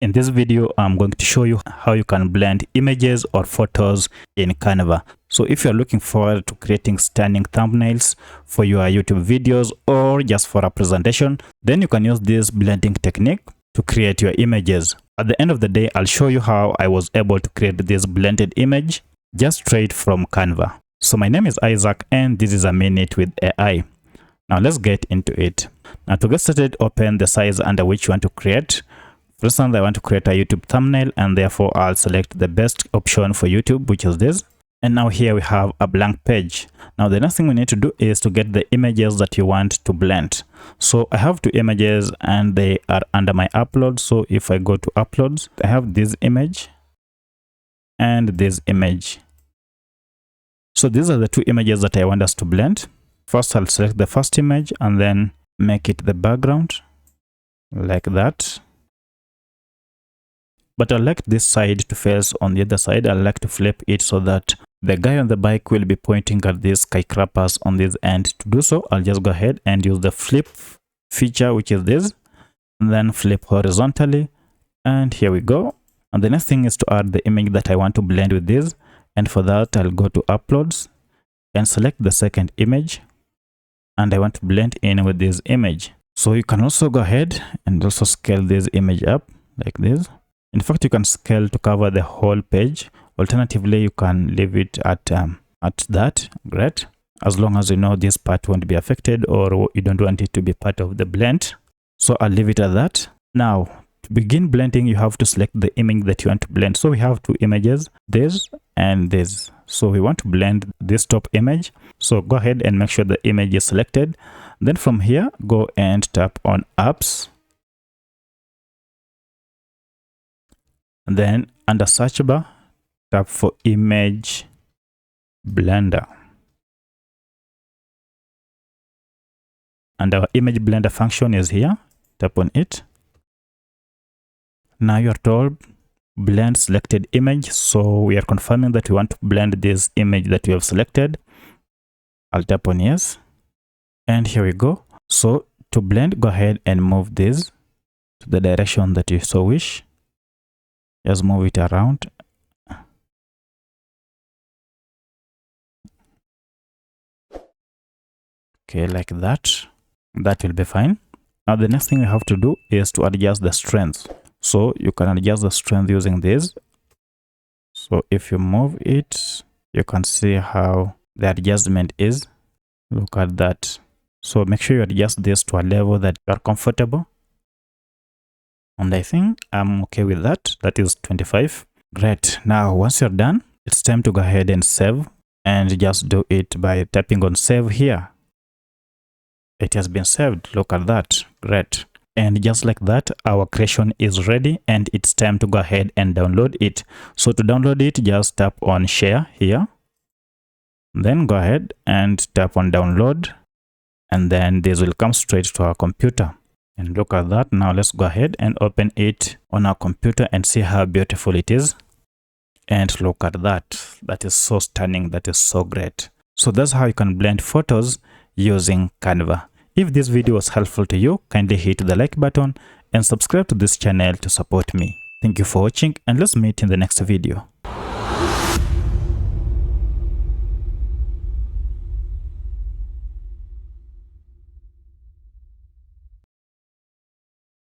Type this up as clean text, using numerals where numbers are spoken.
In this video, I'm going to show you how you can blend images or photos in Canva. So if you're looking forward to creating stunning thumbnails for your YouTube videos or just for a presentation, then you can use this blending technique to create your images. At the end of the day, I'll show you how I was able to create this blended image just straight from Canva. So my name is Isaac and this is a minute with AI. Now let's get into it. Now to get started, open the size under which you want to create. For instance, I want to create a YouTube thumbnail and therefore I'll select the best option for YouTube, which is this. And now here we have a blank page. Now the next thing we need to do is to get the images that you want to blend. So I have two images and they are under my upload. So if I go to uploads, I have this image and this image. So these are the two images that I want us to blend. First, I'll select the first image and then make it the background like that. But I like this side to face on the other side. I like to flip it so that the guy on the bike will be pointing at these skyscrapers on this end. To do so, I'll just go ahead and use the flip feature, which is this, and then flip horizontally. And here we go. And the next thing is to add the image that I want to blend with this. And for that, I'll go to uploads and select the second image. And I want to blend in with this image. So you can also go ahead and also scale this image up like this. In fact, you can scale to cover the whole page. Alternatively, you can leave it at that. Great. As long as you know this part won't be affected or you don't want it to be part of the blend. So I'll leave it at that. Now, to begin blending, you have to select the image that you want to blend. So we have two images, this and this. So we want to blend this top image. So go ahead and make sure the image is selected. Then from here, go and tap on apps. And then under search bar, tap for image blender. And our image blender function is here. Tap on it. Now you're told blend selected image. So we are confirming that we want to blend this image that we have selected. I'll tap on yes. And here we go. So to blend, go ahead and move this to the direction that you so wish. Just move it around. Okay, like that. That will be fine. Now the next thing we have to do is to adjust the strength. So you can adjust the strength using this. So if you move it, you can see how the adjustment is. Look at that. So make sure you adjust this to a level that you are comfortable. And I think I'm okay with that. That is 25. Great. Now, once you're done, it's time to go ahead and save. And just do it by tapping on save here. It has been saved. Look at that. Great. And just like that, our creation is ready and it's time to go ahead and download it. So to download it, just tap on share here. Then go ahead and tap on download. And then this will come straight to our computer. And look at that. Now let's go ahead and open it on our computer and see how beautiful it is. And look at that. That is so stunning. That is so great. So that's how you can blend photos using Canva. If this video was helpful to you, kindly hit the like button and subscribe to this channel to support me. Thank you for watching and let's meet in the next video.